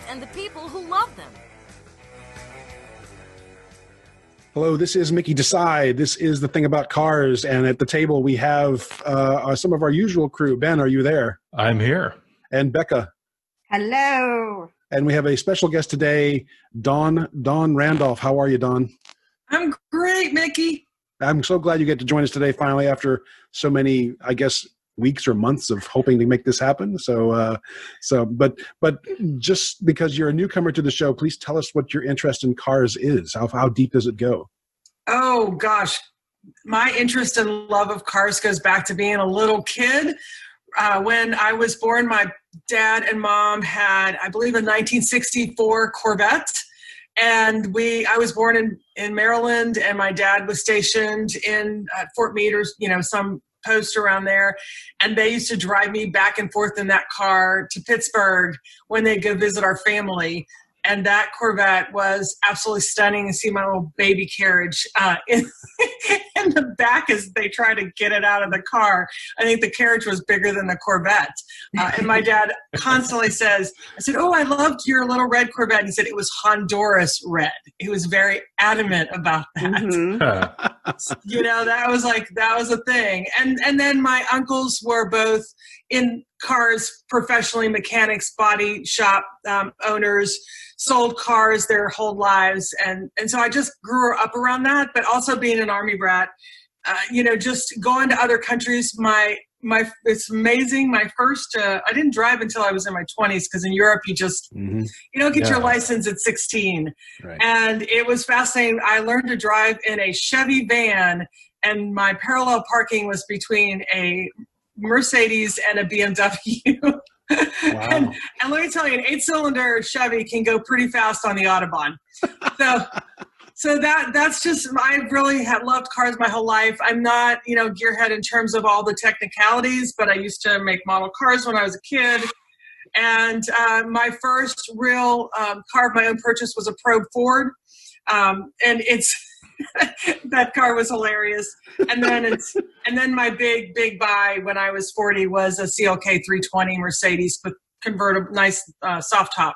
and the people who love them. Hello, this is Mickey Decide. This is The Thing About Cars, and at the table we have some of our usual crew. Ben, are you there? I'm here. And Becca. Hello. And we have a special guest today, Dawn Randolph. How are you, Dawn? I'm great, Mickey. I'm so glad you get to join us today, finally, after so many, I guess, weeks or months of hoping to make this happen. But just because you're a newcomer to the show, please tell us what your interest in cars is. How deep does it go? Oh, gosh. My interest and love of cars goes back to being a little kid. When I was born, my dad and mom had, I believe, a 1964 Corvette. And I was born in Maryland, and my dad was stationed in Fort Meade, some post around there. And they used to drive me back and forth in that car to Pittsburgh when they'd go visit our family. And that Corvette was absolutely stunning. To see my little baby carriage in the back as they try to get it out of the car. I think the carriage was bigger than the Corvette. And my dad constantly says, I said, "Oh, I loved your little red Corvette." And he said it was Honduras red. He was very adamant about that. Mm-hmm. That was a thing. And then my uncles were both in cars professionally, mechanics, body shop owners, sold cars their whole lives. And so I just grew up around that, but also being an Army brat, just going to other countries. It's amazing. My first, I didn't drive until I was in my 20s, because in Europe, you just, you don't get your license at 16. Right. And it was fascinating. I learned to drive in a Chevy van, and my parallel parking was between a Mercedes and a BMW. Wow. and let me tell you, an 8-cylinder Chevy can go pretty fast on the Autobahn. So that's just, I really have loved cars my whole life. I'm not, gearhead in terms of all the technicalities, but I used to make model cars when I was a kid. And my first real car of my own purchase was a Probe Ford. And it's, that car was hilarious. And then my big buy when I was 40 was a CLK 320 Mercedes with convertible, nice soft top.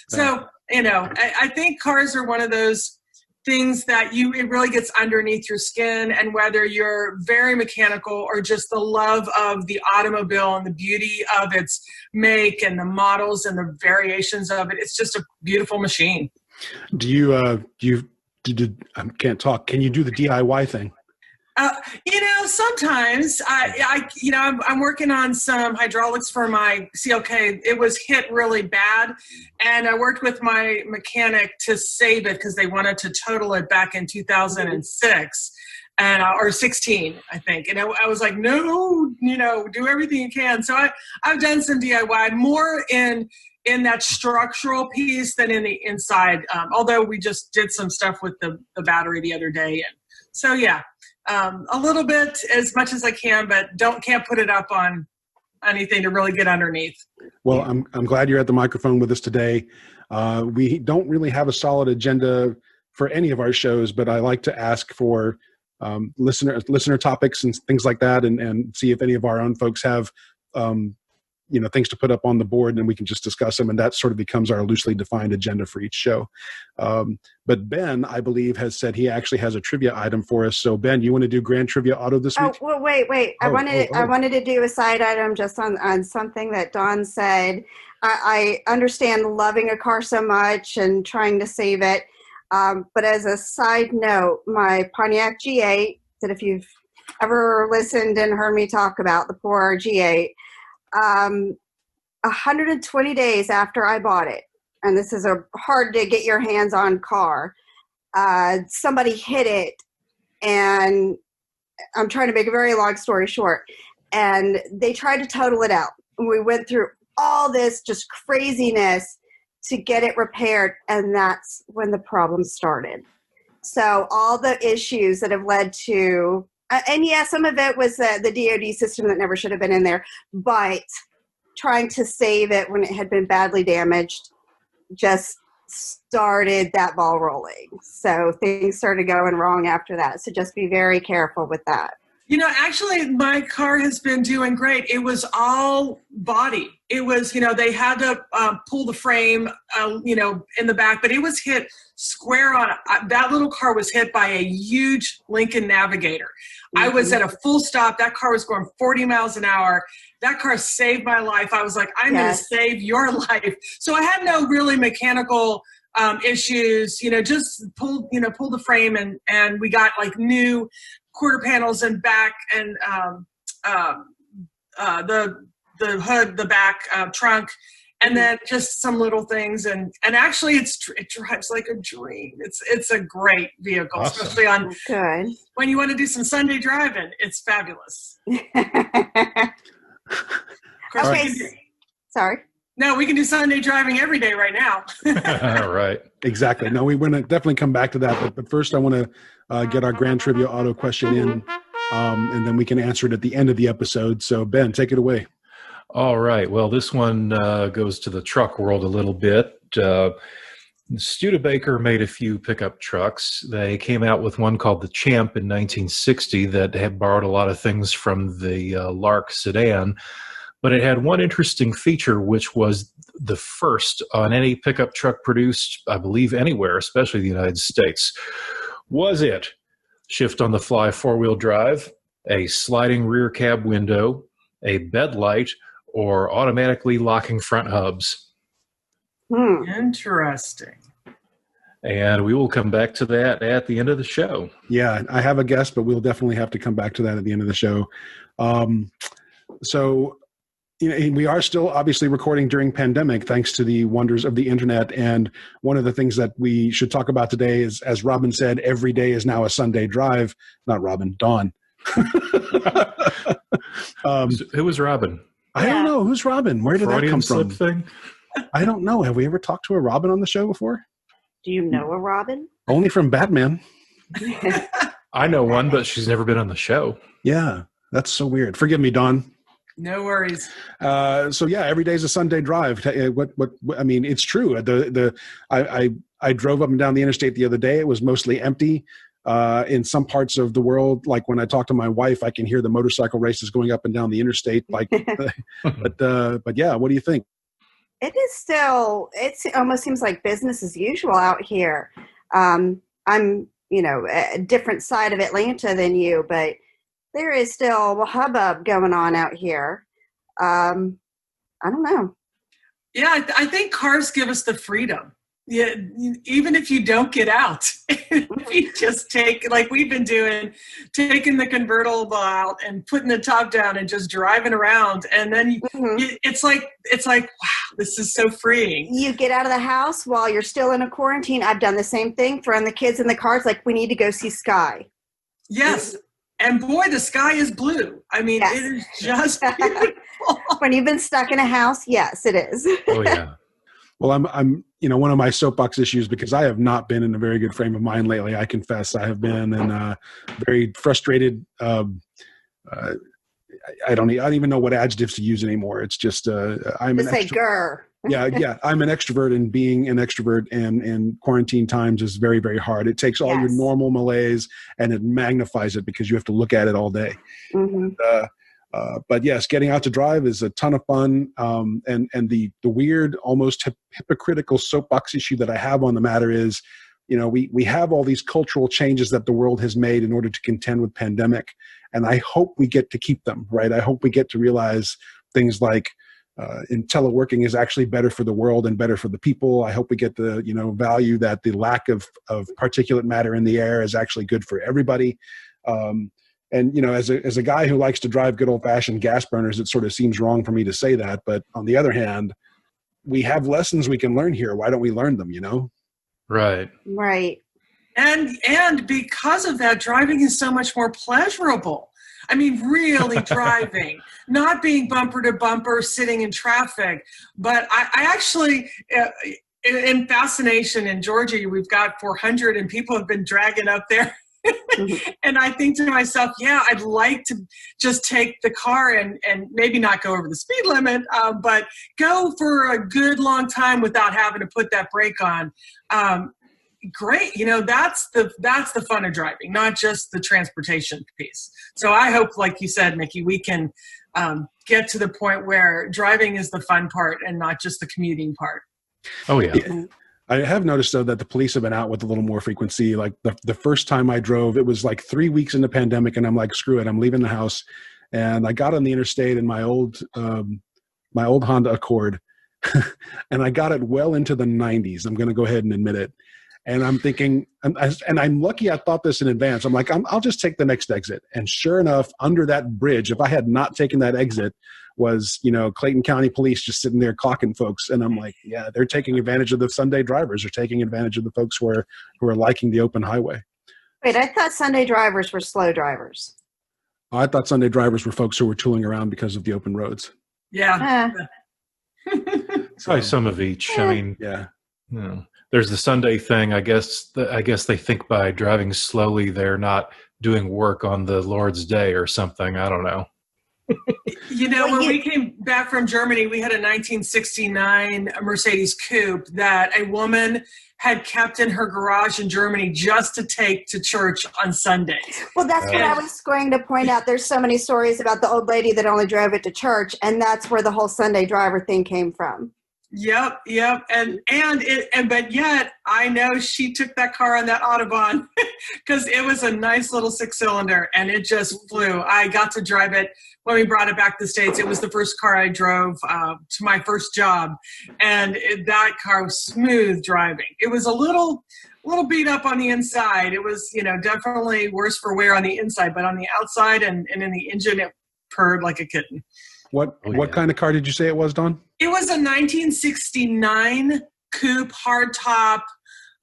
So, I think cars are one of those things that it really gets underneath your skin, and whether you're very mechanical or just the love of the automobile and the beauty of its make and the models and the variations of it, it's just a beautiful machine. I can't talk. Can you do the DIY thing? Sometimes I'm working on some hydraulics for my CLK. It was hit really bad, and I worked with my mechanic to save it because they wanted to total it back in 2006 or 16, I think. And I was like, no, do everything you can. So I've done some DIY, more in that structural piece than in the inside. Although we just did some stuff with the battery the other day. And so, a little bit, as much as I can, but can't put it up on anything to really get underneath. Well, I'm glad you're at the microphone with us today. We don't really have a solid agenda for any of our shows, but I like to ask for listener topics and things like that, and see if any of our own folks have things to put up on the board, and we can just discuss them, and that sort of becomes our loosely defined agenda for each show. But Ben, I believe, has said he actually has a trivia item for us. So Ben, you want to do Grand Trivia Auto this week? Oh, well, wait. I wanted to do a side item just on something that Dawn said. I understand loving a car so much and trying to save it. But as a side note, my Pontiac G8, that if you've ever listened and heard me talk about the poor G8, 120 days after I bought it, and this is a hard to get your hands on car, somebody hit it, and I'm trying to make a very long story short, and they tried to total it out. And we went through all this just craziness to get it repaired, and that's when the problem started. So all the issues that have led to and yeah, some of it was the DoD system that never should have been in there, but trying to save it when it had been badly damaged just started that ball rolling. So things started going wrong after that. So just be very careful with that. Actually, my car has been doing great. It was all body. It was, they had to pull the frame, in the back, but it was hit square on. That little car was hit by a huge Lincoln Navigator. I was at a full stop. That car was going 40 miles an hour. That car saved my life. I was like, I'm going to save your life. So I had no really mechanical issues, just pulled the frame and we got like new quarter panels and back and the hood, the back trunk, and then just some little things. And actually it drives like a dream. It's a great vehicle, awesome. Especially on when you want to do some Sunday driving. It's fabulous. Okay. Sorry. No, we can do Sunday driving every day right now. Right. Exactly. No, we want to definitely come back to that. But first, I want to get our Grand Trivia Auto question in, and then we can answer it at the end of the episode. So, Ben, take it away. All right. Well, this one goes to the truck world a little bit. Studebaker made a few pickup trucks. They came out with one called the Champ in 1960 that had borrowed a lot of things from the Lark sedan. But it had one interesting feature, which was the first on any pickup truck produced, I believe, anywhere, especially the United States. Was it shift on the fly four-wheel drive, a sliding rear cab window, a bed light, or automatically locking front hubs? Interesting. And we will come back to that at the end of the show. Yeah, I have a guess, but we'll definitely have to come back to that at the end of the show. So, we are still obviously recording during pandemic, thanks to the wonders of the internet. And one of the things that we should talk about today is, as Robin said, every day is now a Sunday drive. Not Robin, Dawn. Who was Robin? I don't know. Who's Robin? Where did Freudian that come from? thing? I don't know. Have we ever talked to a Robin on the show before? Do you know a Robin? Only from Batman. I know one, but she's never been on the show. Yeah, that's so weird. Forgive me, Dawn. No worries. So yeah, every day is a Sunday drive. What I mean, it's true. I drove up and down the interstate the other day. It was mostly empty. In some parts of the world, like when I talk to my wife, I can hear the motorcycle races going up and down the interstate. Like, but yeah, what do you think? It is still. It almost seems like business as usual out here. I'm, a different side of Atlanta than you, but there is still a hubbub going on out here. I don't know. Yeah, I think cars give us the freedom. Yeah, even if you don't get out, if you just take, like we've been doing, taking the convertible out and putting the top down and just driving around, and then it's like, wow, this is so freeing. You get out of the house while you're still in a quarantine. I've done the same thing, throwing the kids in the cars, like we need to go see Sky. Yes. And boy, the sky is blue. I mean, It is just beautiful. When you've been stuck in a house, yes, it is. Oh yeah. Well, I'm one of my soapbox issues, because I have not been in a very good frame of mind lately. I confess, I have been in very frustrated. I don't even know what adjectives to use anymore. It's just I'm just say grr. Yeah. I'm an extrovert, and being an extrovert in quarantine times is very, very hard. It takes all your normal malaise and it magnifies it because you have to look at it all day. But yes, getting out to drive is a ton of fun. And the weird, almost hypocritical soapbox issue that I have on the matter is, we have all these cultural changes that the world has made in order to contend with pandemic. And I hope we get to keep them, right? I hope we get to realize things like in teleworking is actually better for the world and better for the people. I hope we get the, value that the lack of particulate matter in the air is actually good for everybody. And, as a guy who likes to drive good old fashioned gas burners, it sort of seems wrong for me to say that. But on the other hand, we have lessons we can learn here. Why don't we learn them, Right. Right. And because of that, driving is so much more pleasurable. I mean, really driving, not being bumper to bumper, sitting in traffic. But I actually, in Fascination in Georgia, we've got 400 and people have been dragging up there. And I think to myself, yeah, I'd like to just take the car and maybe not go over the speed limit, but go for a good long time without having to put that brake on. great. That's the fun of driving, not just the transportation piece. So I hope, like you said, Mickey, we can get to the point where driving is the fun part and not just the commuting part. Oh, yeah. I have noticed, though, that the police have been out with a little more frequency. Like the first time I drove, it was like 3 weeks in the pandemic, and I'm like, screw it, I'm leaving the house. And I got on the interstate in my old Honda Accord, and I got it well into the 90s. I'm going to go ahead and admit it. And I'm thinking, and I'm lucky I thought this in advance. I'm like, I'll just take the next exit. And sure enough, under that bridge, if I had not taken that exit, was, Clayton County Police just sitting there clocking folks. And I'm like, yeah, they're taking advantage of the Sunday drivers. They're taking advantage of the folks who are liking the open highway. Wait, I thought Sunday drivers were slow drivers. I thought Sunday drivers were folks who were tooling around because of the open roads. Yeah. Probably some of each. I mean, yeah. There's the Sunday thing. I guess they think by driving slowly, they're not doing work on the Lord's Day or something. I don't know. When we came back from Germany, we had a 1969 Mercedes coupe that a woman had kept in her garage in Germany just to take to church on Sundays. Well, that's what I was going to point out. There's so many stories about the old lady that only drove it to church, and that's where the whole Sunday driver thing came from. Yep. But yet I know she took that car on that Autobahn because it was a nice little 6-cylinder and it just flew. I got to drive it when we brought it back to the States. It was the first car I drove to my first job, and that car was smooth driving. It was a little beat up on the inside. It was, definitely worse for wear on the inside, but on the outside and in the engine, it purred like a kitten. What kind of car did you say it was, Dawn? It was a 1969 coupe hardtop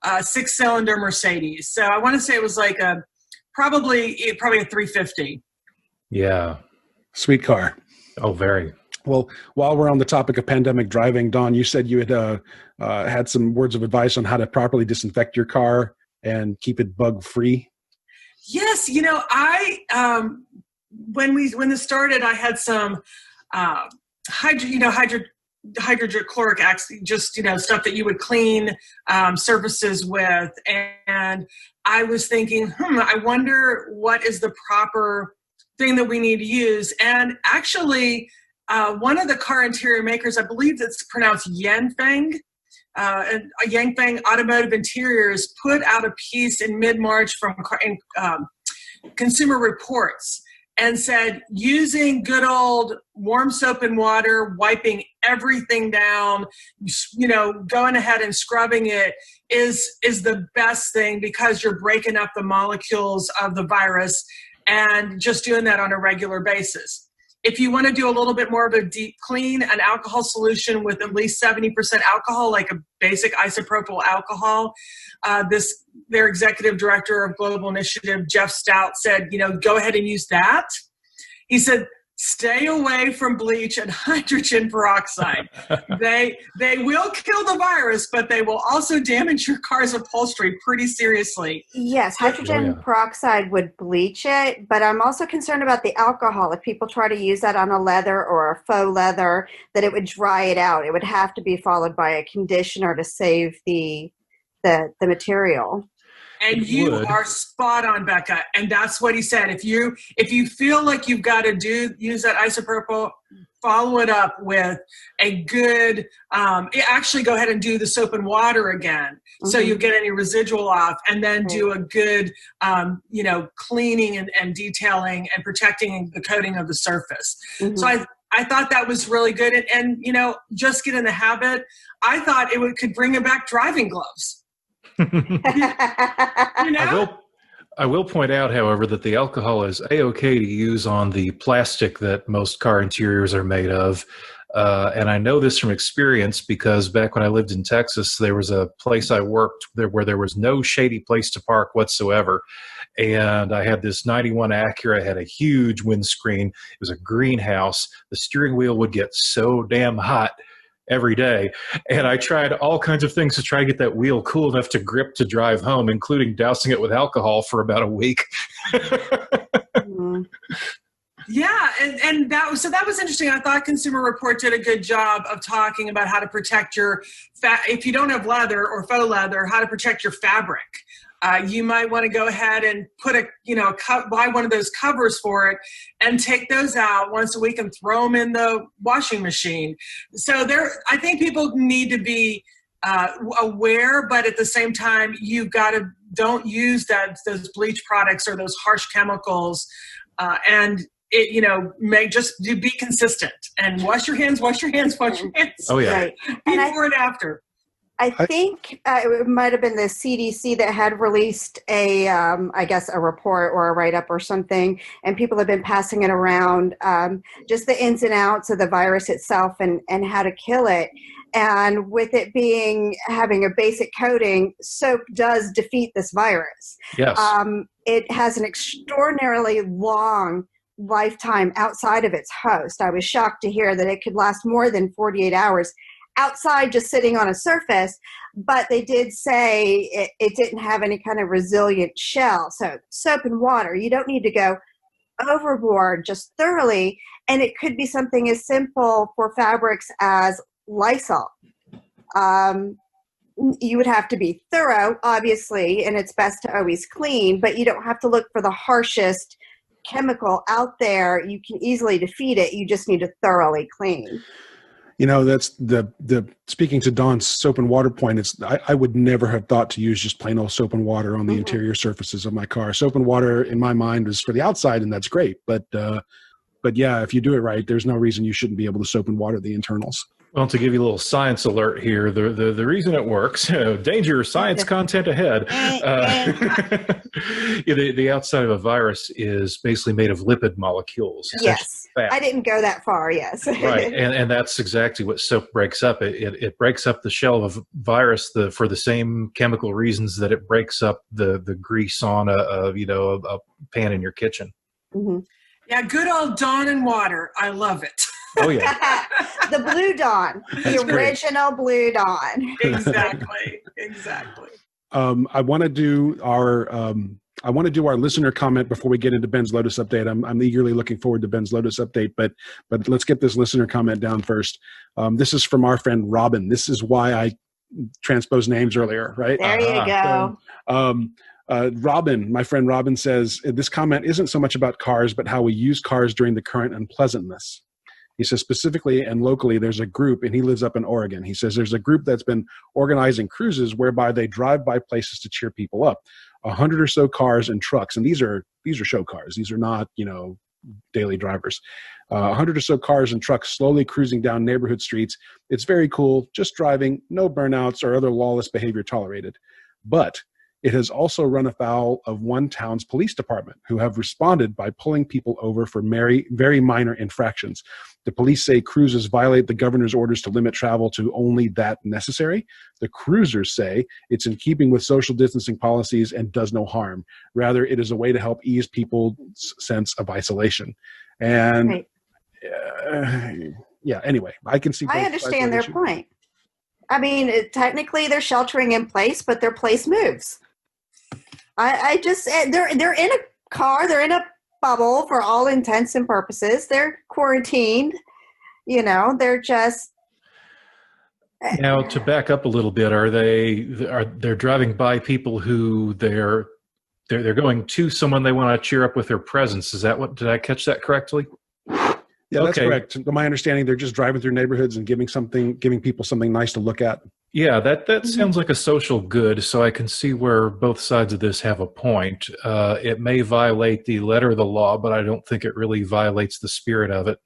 6-cylinder Mercedes. So I want to say it was like probably a 350. Yeah. Sweet car. Oh, very. Well, while we're on the topic of pandemic driving, Dawn, you said you had had some words of advice on how to properly disinfect your car and keep it bug free. Yes. I when this started, I had some hydrochloric acid, just, stuff that you would clean surfaces with. And I was thinking, I wonder what is the proper thing that we need to use. And actually, one of the car interior makers, I believe it's pronounced Yanfeng, and Yanfeng Automotive Interiors put out a piece in mid-March from Consumer Reports, and said using good old warm soap and water, wiping everything down, going ahead and scrubbing it is the best thing, because you're breaking up the molecules of the virus, and just doing that on a regular basis. If you want to do a little bit more of a deep clean, an alcohol solution with at least 70% alcohol, like a basic isopropyl alcohol, their executive director of Global Initiative, Jeff Stout, said, go ahead and use that. He said, stay away from bleach and hydrogen peroxide. They will kill the virus, but they will also damage your car's upholstery pretty seriously. Yes, hydrogen peroxide would bleach it, but I'm also concerned about the alcohol. If people try to use that on a leather or a faux leather, that it would dry it out. It would have to be followed by a conditioner to save the material. And you are spot on, Becca. And that's what he said. If you feel like you've got to use that isopropyl, follow it up with a good, actually go ahead and do the soap and water again, so you get any residual off, and then do a good, cleaning and detailing and protecting the coating of the surface. So I thought that was really good. And just get in the habit. I thought it could bring back driving gloves. I will point out, however, that the alcohol is A-okay to use on the plastic that most car interiors are made of. And I know this from experience, because back when I lived in Texas, there was a place I worked there where there was no shady place to park whatsoever. And I had this 91 Acura, had a huge windscreen. It was a greenhouse. The steering wheel would get so damn hot every day. And I tried all kinds of things to try to get that wheel cool enough to grip to drive home, including dousing it with alcohol for about a week. Yeah, and that was interesting. I thought Consumer Report did a good job of talking about how to protect your if you don't have leather or faux leather, how to protect your fabric. You might want to go ahead and put buy one of those covers for it and take those out once a week and throw them in the washing machine. So I think people need to be aware, but at the same time, don't use those bleach products or those harsh chemicals, and be consistent and wash your hands. Oh yeah. Right. Before and after. I think it might have been the CDC that had released I guess a report or a write-up or something, and people have been passing it around, just the ins and outs of the virus itself and how to kill it. And with it having a basic coating, soap does defeat this virus. Yes. It has an extraordinarily long lifetime outside of its host. I was shocked to hear that it could last more than 48 hours outside just sitting on a surface, but they did say it didn't have any kind of resilient shell. So soap and water, you don't need to go overboard, just thoroughly. And it could be something as simple for fabrics as Lysol. You would have to be thorough, obviously, and it's best to always clean, but you don't have to look for the harshest chemical out there. You can easily defeat it. You just need to thoroughly clean. That's the speaking to Dawn's soap and water point. I would never have thought to use just plain old soap and water on the interior surfaces of my car. Soap and water in my mind is for the outside, and that's great. But yeah, if you do it right, there's no reason you shouldn't be able to soap and water the internals. Well, to give you a little science alert here, the reason it works, danger, science content ahead. The outside of a virus is basically made of lipid molecules. Yes, fat. I didn't go that far, yes. Right, and that's exactly what soap breaks up. It breaks up the shell of a virus for the same chemical reasons that it breaks up the grease on a pan in your kitchen. Mm-hmm. Yeah, good old Dawn and water. I love it. Oh yeah, the Blue Dawn, the original Blue Dawn. Exactly. I want to do our listener comment before we get into Ben's Lotus update. I'm eagerly looking forward to Ben's Lotus update, but let's get this listener comment down first. This is from our friend Robin. This is why I transposed names earlier, right? There you go. Robin, my friend Robin says, this comment isn't so much about cars, but how we use cars during the current unpleasantness. He says specifically and locally, there's a group, and he lives up in Oregon. He says there's a group that's been organizing cruises whereby they drive by places to cheer people up. 100 or so cars and trucks, and these are show cars. These are not, daily drivers. 100 or so cars and trucks slowly cruising down neighborhood streets. It's very cool, just driving, no burnouts or other lawless behavior tolerated. But it has also run afoul of one town's police department, who have responded by pulling people over for very, very minor infractions. The police say cruises violate the governor's orders to limit travel to only that necessary. The cruisers say it's in keeping with social distancing policies and does no harm. Rather, it is a way to help ease people's sense of isolation. And anyway, I can see. I understand their point. I mean, technically they're sheltering in place, but their place moves. They're in a car, they're in a bubble for all intents and purposes. They're quarantined, they're just. Now, to back up a little bit, they're driving by people who they're going to someone they want to cheer up with their presence. Did I catch that correctly? Yeah, that's correct. To my understanding, they're just driving through neighborhoods and giving people something nice to look at. Yeah, that sounds like a social good, so I can see where both sides of this have a point. It may violate the letter of the law, but I don't think it really violates the spirit of it.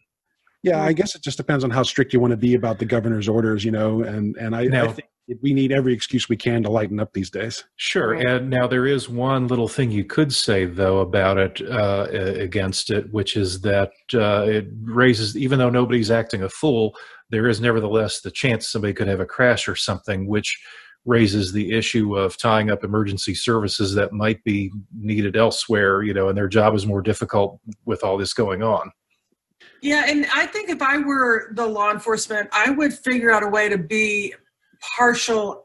Yeah, I guess it just depends on how strict you want to be about the governor's orders, and I think we need every excuse we can to lighten up these days. Sure, and now there is one little thing you could say, though, about it, against it, which is that it raises, even though nobody's acting a fool, there is nevertheless the chance somebody could have a crash or something, which raises the issue of tying up emergency services that might be needed elsewhere, and their job is more difficult with all this going on. Yeah, and I think if I were the law enforcement, I would figure out a way to be partial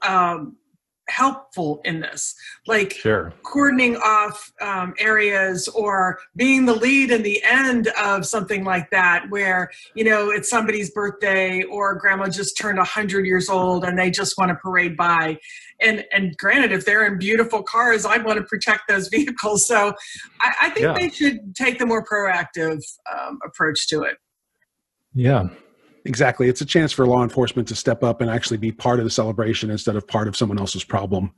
helpful in this, like Sure. cordoning off areas or being the lead in the end of something like that, where, you know, it's somebody's birthday or grandma just turned 100 years old and they just want to parade by. And granted, if they're in beautiful cars, I want to protect those vehicles. So I think they should take the more proactive approach to it. Yeah. Exactly. It's a chance for law enforcement to step up and actually be part of the celebration instead of part of someone else's problem.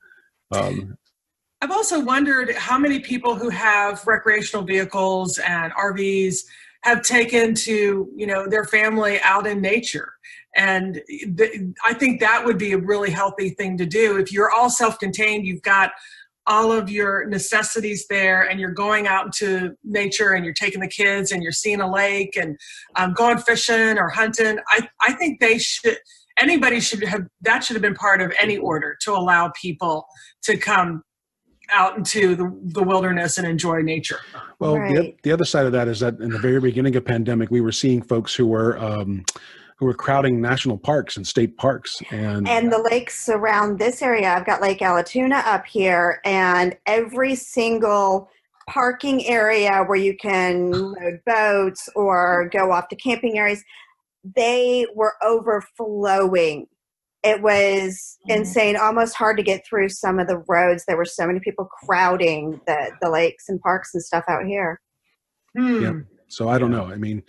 I've also wondered how many people who have recreational vehicles and RVs have taken to, you know, their family out in nature. And I think that would be a really healthy thing to do. If you're all self-contained, you've got all of your necessities there, and you're going out into nature and you're taking the kids and you're seeing a lake and going fishing or hunting. I think anybody should have been part of any order to allow people to come out into the wilderness and enjoy nature. Well, Right. the other side of that is that in the very beginning of pandemic, we were seeing folks who were crowding national parks and state parks. And And the lakes around this area, I've got Lake Allatoona up here, and every single parking area where you can load boats or go off to camping areas, they were overflowing. It was insane, almost hard to get through some of the roads. There were so many people crowding the lakes and parks and stuff out here. yeah, so I don't know. I mean,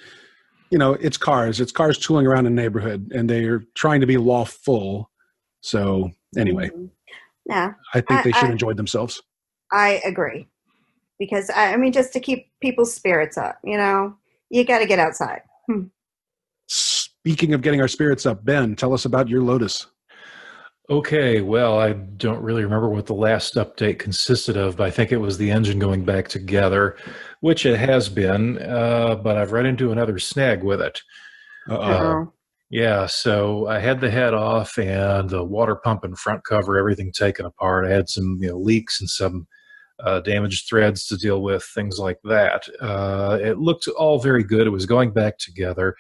you know, it's cars tooling around in the neighborhood, and they're trying to be lawful. So anyway, Yeah, I think they should enjoy themselves. I agree. Because, I mean, just to keep people's spirits up, you know, you got to get outside. Speaking of getting our spirits up, Ben, tell us about your Lotus. Okay, well, I don't really remember what the last update consisted of, but I think it was the engine going back together, which it has been, but I've run into another snag with it. Uh-oh. Yeah, so I had the head off and the water pump and front cover, everything taken apart. I had some leaks and some damaged threads to deal with, things like that. It looked all very good. It was going back together.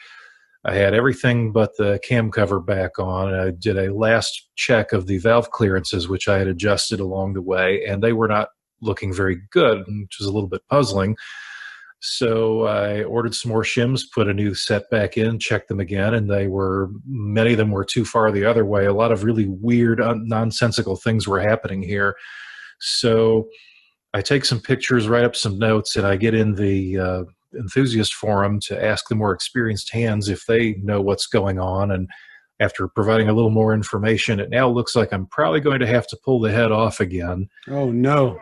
I had everything but the cam cover back on. I did a last check of the valve clearances, which I had adjusted along the way, and they were not looking very good, which was a little bit puzzling. So I ordered some more shims, put a new set back in, checked them again, and many of them were too far the other way. A lot of really weird, nonsensical things were happening here. So I take some pictures, write up some notes, and I get in the enthusiast forum to ask the more experienced hands if they know what's going on. And after providing a little more information, it now looks like I'm probably going to have to pull the head off again. Oh, no.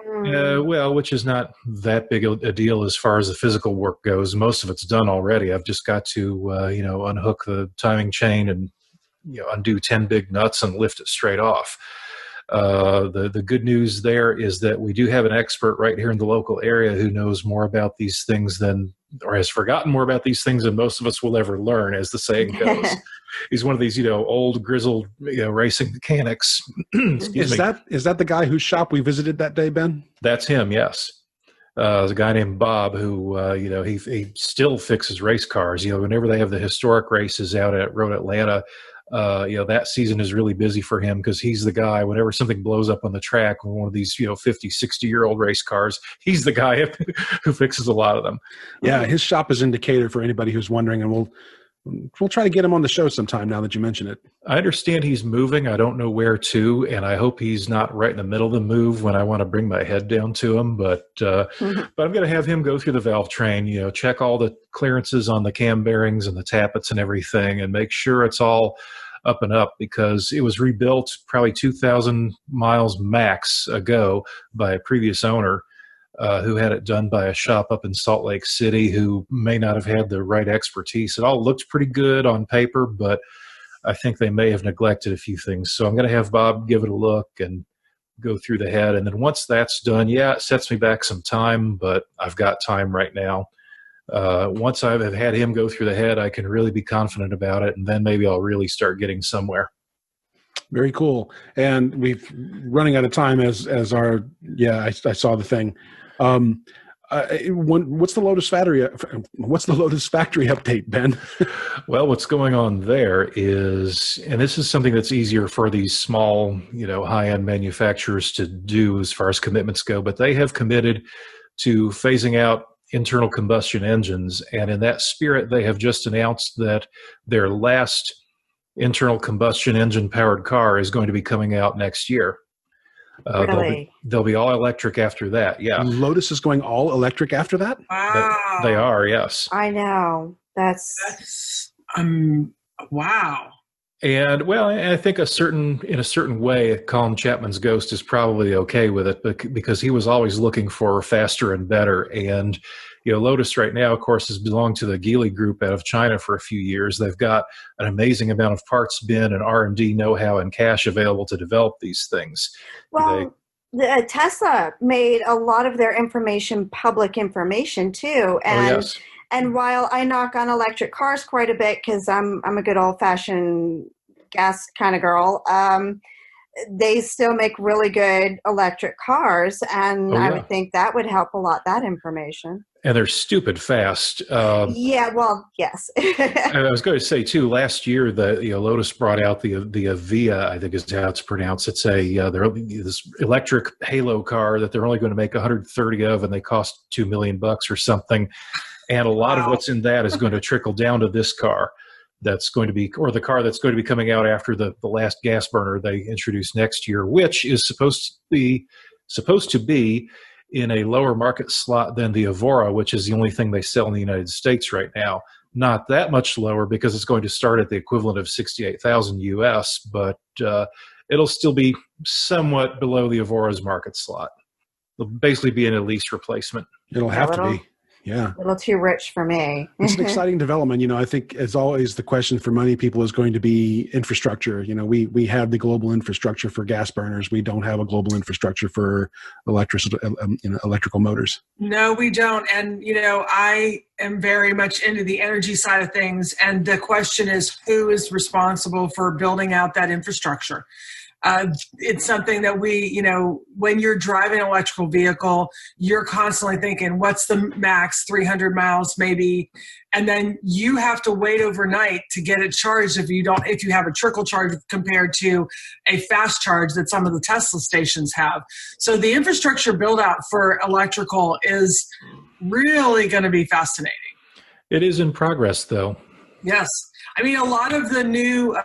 Well, which is not that big a deal as far as the physical work goes. Most of it's done already. I've just got to, unhook the timing chain and, undo 10 big nuts and lift it straight off. The good news there is that we do have an expert right here in the local area who knows more about these things or has forgotten more about these things than most of us will ever learn, as the saying goes. He's one of these, old grizzled, racing mechanics. Is that the guy whose shop we visited that day, Ben? That's him. Yes. There's a guy named Bob who, he still fixes race cars. Whenever they have the historic races out at Road Atlanta, that season is really busy for him because he's the guy, whenever something blows up on the track with one of these, 50, 60-year-old race cars, he's the guy who fixes a lot of them. Yeah, his shop is in Decatur for anybody who's wondering, and we'll try to get him on the show sometime now that you mention it. I understand he's moving. I don't know where to, and I hope he's not right in the middle of the move when I want to bring my head down to him. But but I'm going to have him go through the valve train, check all the clearances on the cam bearings and the tappets and everything, and make sure it's all up and up, because it was rebuilt probably 2,000 miles max ago by a previous owner who had it done by a shop up in Salt Lake City who may not have had the right expertise. It all looked pretty good on paper, but I think they may have neglected a few things. So I'm going to have Bob give it a look and go through the head. And then once that's done, it sets me back some time, but I've got time right now. Once I've had him go through the head, I can really be confident about it, and then maybe I'll really start getting somewhere. Very cool. And we've running out of time I saw the thing. What's the Lotus factory? What's the Lotus factory update, Ben? Well, what's going on there is, and this is something that's easier for these small, high-end manufacturers to do as far as commitments go, but they have committed to phasing out internal combustion engines. And in that spirit, they have just announced that their last internal combustion engine powered car is going to be coming out next year. Really? They'll be all electric after that. Yeah. Lotus is going all electric after that? Wow. They are, yes. I know. That's wow. And well, I think in a certain way, Colin Chapman's ghost is probably okay with it because he was always looking for faster and better. And Lotus right now, of course, has belonged to the Geely Group out of China for a few years. They've got an amazing amount of parts bin and R&D know-how and cash available to develop these things. well. Tesla made a lot of their information public information too, and yes. And while I knock on electric cars quite a bit because I'm a good old fashioned gas kind of girl, they still make really good electric cars, and I would think that would help a lot. That information. And they're stupid fast. Yeah, well, yes. I was going to say too. Last year, Lotus brought out the Avia, I think is how it's pronounced. It's this electric halo car that they're only going to make 130 of, and they cost $2 million or something. And a lot of what's in that is going to trickle down to this car that's going to be, or the car that's going to be coming out after the last gas burner they introduce next year, which is supposed to be in a lower market slot than the Evora, which is the only thing they sell in the United States right now. Not that much lower because it's going to start at the equivalent of $68,000 US, but it'll still be somewhat below the Evora's market slot. It'll basically be an lease replacement. It'll have to be. Yeah. A little too rich for me. It's an exciting development. I think as always, the question for many people is going to be infrastructure. We have the global infrastructure for gas burners. We don't have a global infrastructure for electrical motors. No, we don't. And, I am very much into the energy side of things. And the question is, who is responsible for building out that infrastructure? It's something that when you're driving an electrical vehicle, you're constantly thinking, what's the max, 300 miles maybe? And then you have to wait overnight to get it charged if you have a trickle charge compared to a fast charge that some of the Tesla stations have. So the infrastructure build out for electrical is really going to be fascinating. It is in progress though. Yes. I mean, a lot of the new,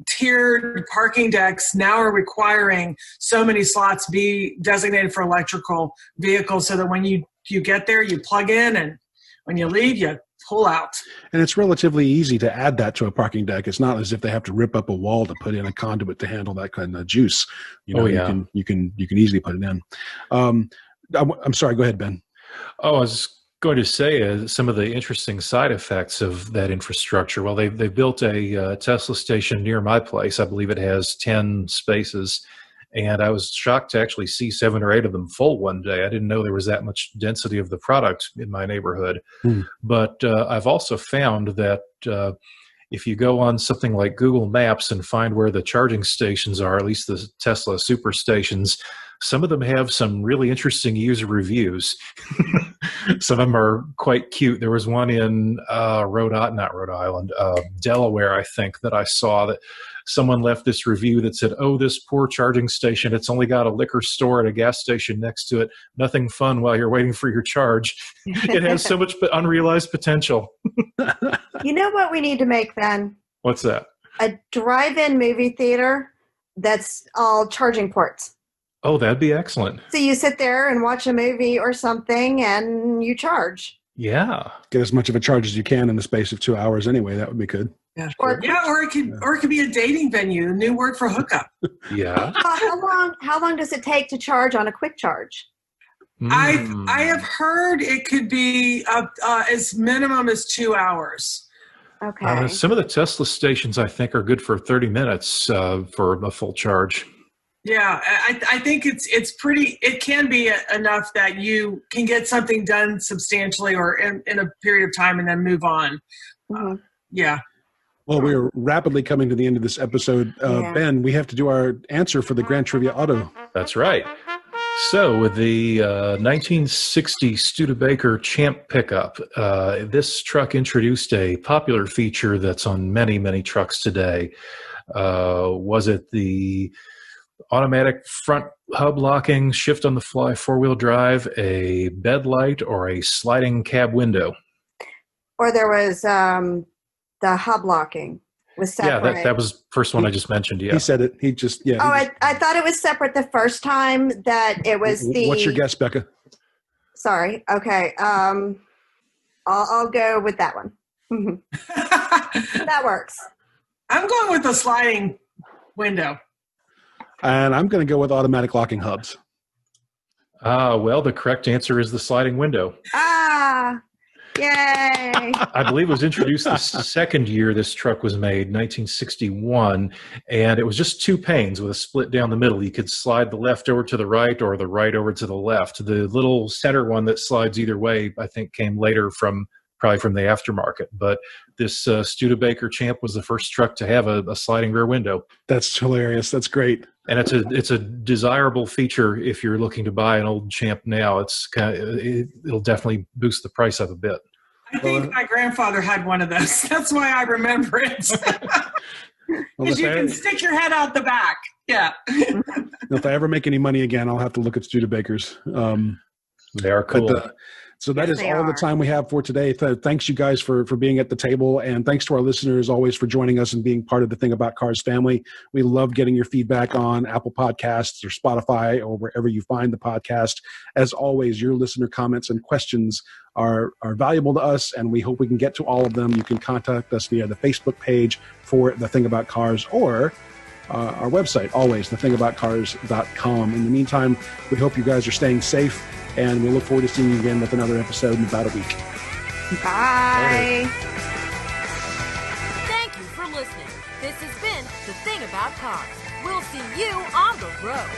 tiered parking decks now are requiring so many slots be designated for electrical vehicles so that when you get there, you plug in, and when you leave, you pull out. And it's relatively easy to add that to a parking deck. It's not as if they have to rip up a wall to put in a conduit to handle that kind of juice. You can easily put it in. I'm sorry, go ahead, Ben. I was going to say some of the interesting side effects of that infrastructure. Well, they've built a Tesla station near my place. I believe it has 10 spaces, and I was shocked to actually see 7 or 8 of them full one day. I didn't know there was that much density of the product in my neighborhood. But I've also found that if you go on something like Google Maps and find where the charging stations are, at least the Tesla super stations, some of them have some really interesting user reviews. Some of them are quite cute. There was one in Delaware, I think, that I saw that someone left this review that said, "Oh, this poor charging station, it's only got a liquor store and a gas station next to it. Nothing fun while you're waiting for your charge. It has so much unrealized potential." You know what we need to make then? What's that? A drive-in movie theater that's all charging ports. Oh, that'd be excellent. So you sit there and watch a movie or something and you charge. Yeah. Get as much of a charge as you can in the space of 2 hours anyway. That would be good. Yeah. Or it could be a dating venue, a new word for hookup. Yeah. How long does it take to charge on a quick charge? I have heard it could be as minimum as 2 hours. Okay. Some of the Tesla stations, I think, are good for 30 minutes for a full charge. Yeah, I think it's pretty. It can be enough that you can get something done substantially or in a period of time and then move on. Yeah. Well, we are rapidly coming to the end of this episode. Ben, we have to do our answer for the Grand Trivia Auto. That's right. So, with the 1960 Studebaker Champ pickup, this truck introduced a popular feature that's on many, many trucks today. Was it the automatic front hub locking, shift on the fly, four-wheel drive, a bed light, or a sliding cab window? Or there was the hub locking was separate. Yeah, that was the first one I just mentioned. Yeah, He said it. He just, yeah. Oh, I thought it was separate the first time that it was the. What's your guess, Becca? Sorry. Okay. I'll go with that one. That works. I'm going with the sliding window. And I'm going to go with automatic locking hubs. Well, the correct answer is the sliding window. Yay! I believe it was introduced the second year this truck was made, 1961, and it was just two panes with a split down the middle. You could slide the left over to the right or the right over to the left. The little center one that slides either way, I think, came later probably from the aftermarket. But this Studebaker Champ was the first truck to have a sliding rear window. That's hilarious. That's great. And it's a desirable feature if you're looking to buy an old Champ now. It'll definitely boost the price up a bit. I think my grandfather had one of those. That's why I remember it. Because you can stick your head out the back. Yeah. If I ever make any money again, I'll have to look at Studebakers. They are cool. So that is all the time we have for today. Thanks, you guys, for being at the table. And thanks to our listeners always for joining us and being part of the Thing About Cars family. We love getting your feedback on Apple Podcasts or Spotify or wherever you find the podcast. As always, your listener comments and questions are valuable to us, and we hope we can get to all of them. You can contact us via the Facebook page for The Thing About Cars or our website, always, thethingaboutcars.com. In the meantime, we hope you guys are staying safe, and we look forward to seeing you again with another episode in about a week. Bye. Thank you for listening. This has been The Thing About Cars. We'll see you on the road.